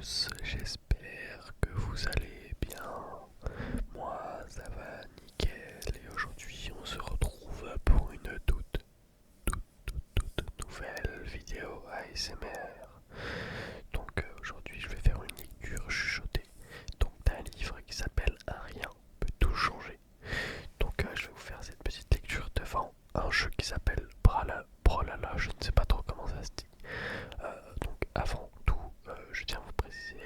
tous, j'espère que vous allez bien. Moi, ça va nickel et aujourd'hui on se retrouve pour une toute nouvelle vidéo ASMR. Donc aujourd'hui je vais faire une lecture chuchotée donc d'un livre qui s'appelle Un rien peut tout changer. Donc je vais vous faire cette petite lecture devant un jeu qui s'appelle Bralala, je ne sais pas trop comment ça se dit. Donc avant tout, je tiens à vous préciser,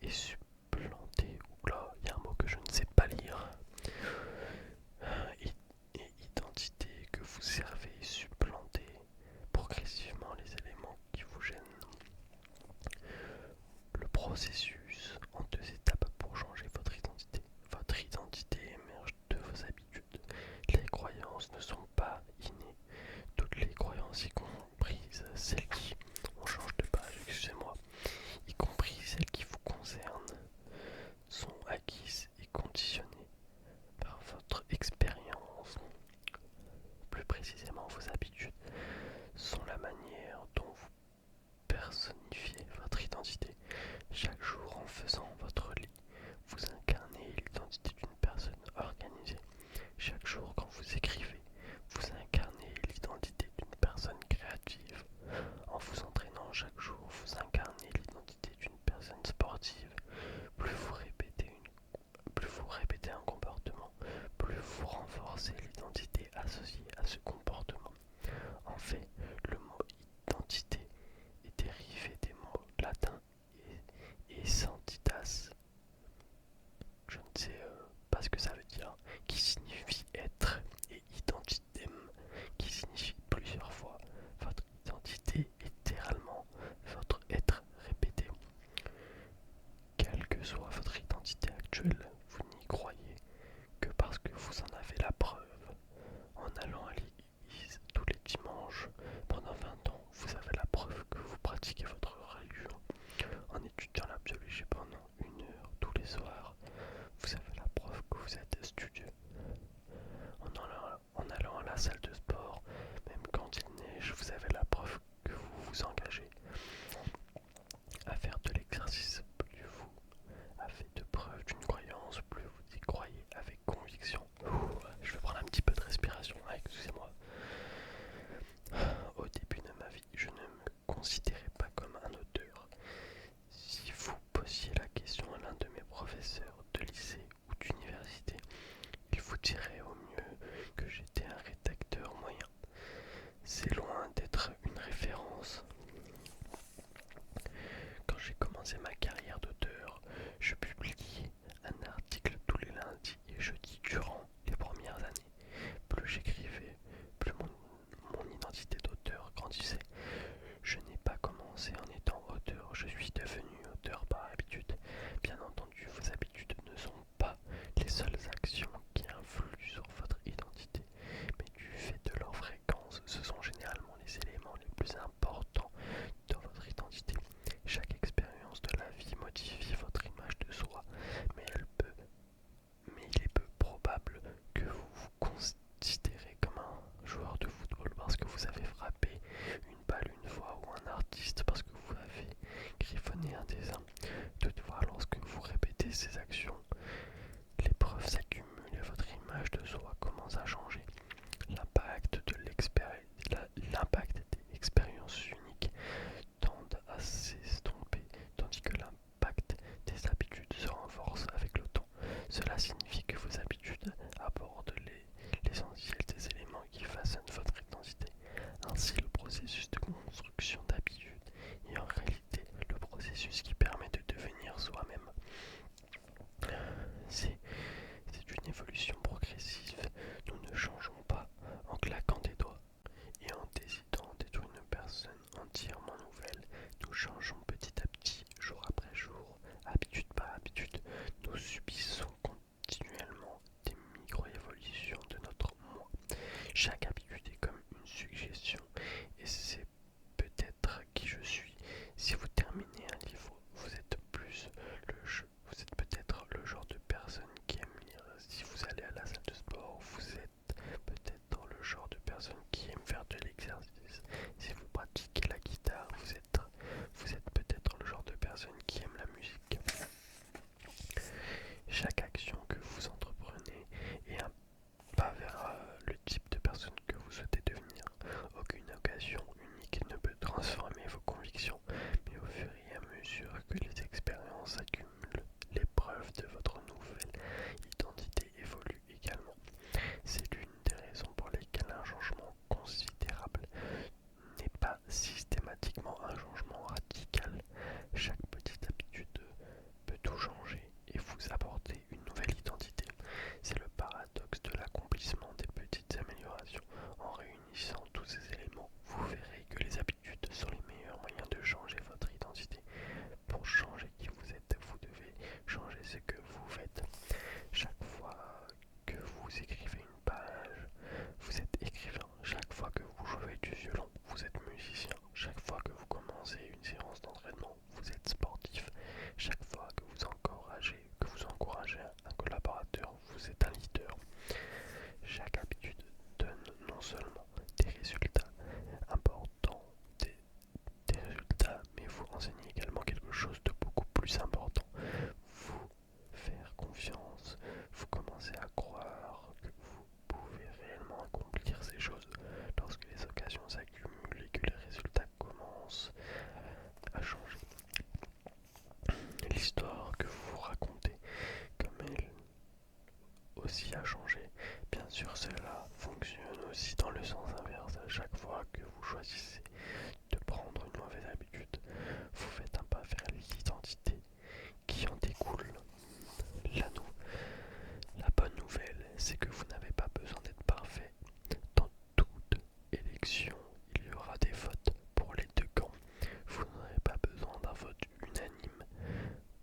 et supplanter. Oula, il y a un mot que je ne sais pas lire. Et identité que vous servez et supplanter progressivement les éléments qui vous gênent. Le processus en 2 étapes pour changer votre identité. Votre identité émerge de vos habitudes. Les croyances ne sont pas innées. Toutes les croyances, y compris celles qui... On change de page, excusez-moi. Y compris celles qui vous concernent, sont acquises et conditionnées par votre expérience. Plus précisément, vos habitudes sont la manière dont vous personnifiez votre identité. Chaque jour, en faisant votre lit, vous incarnez l'identité d'une personne organisée. Chaque jour, quand vous écrivez, vous incarnez l'identité d'une personne créative. En vous entraînant chaque jour, vous incarnez l'identité d'une personne sportive. Plus vous répétez un comportement, plus vous renforcez l'identité associée à ce comportement. En fait, le mot identité est dérivé des mots latins et santitas, je ne sais pas ce que ça veut dire, qui signifie être, et identitem, qui signifie plusieurs fois. Votre identité est littéralement votre être répété. Quelle que soit votre identité actuelle, vous n'y croyez que parce que vous en avez la preuve. En allant à l'église tous les dimanches pendant 20 ans, vous avez la preuve que vous pratiquez votre religion. En étudiant la biologie pendant 1 heure tous les soirs, vous avez la preuve que vous êtes studieux. En allant à la salle de sport, même quand il neige, vous avez la preuve que vous vous engagez à faire de l'exercice. Plus vous avez de preuves d'une croyance, plus vous y croyez avec conviction. Je vais prendre un petit peu de respiration, excusez-moi. Au début de ma vie, je ne me considérais pas comme un auteur. Si vous posiez la question à l'un de mes professeurs de lycée ou d'université, il vous dirait au mieux que j'étais un rédacteur aussi à changer. Bien sûr, cela fonctionne aussi dans le sens inverse. À chaque fois que vous choisissez de prendre une mauvaise habitude, vous faites un pas vers l'identité qui en découle. La bonne nouvelle, c'est que vous n'avez pas besoin d'être parfait. Dans toute élection, il y aura des votes pour les deux camps. Vous n'aurez pas besoin d'un vote unanime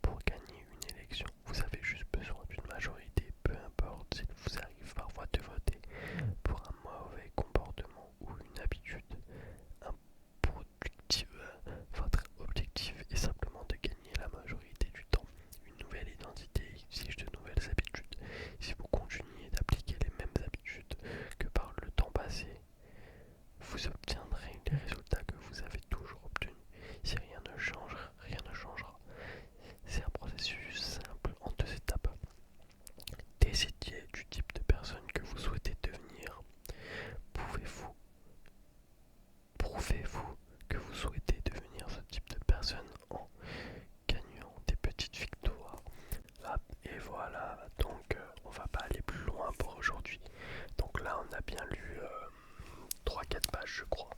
pour gagner une élection. Vous avez juste besoin d'une majorité, peu importe s'il vous arrive parfois de voter pour un mauvais comportement ou une habitude improductive. Votre objectif est simplement de gagner la majorité du temps. Une nouvelle identité exige de nouvelles habitudes. Si vous continuez d'appliquer les mêmes habitudes que par le temps passé, vous obtiendrez les résultats que vous avez toujours obtenus. Si rien ne change, rien ne changera. C'est un processus simple en 2 étapes. Décidez du type de personne que vous souhaitez devenir. Prouvez-vous que vous souhaitez devenir ce type de personne en gagnant des petites victoires. Et voilà, donc on va pas aller plus loin pour aujourd'hui. Donc là on a bien lu 3-4 pages je crois.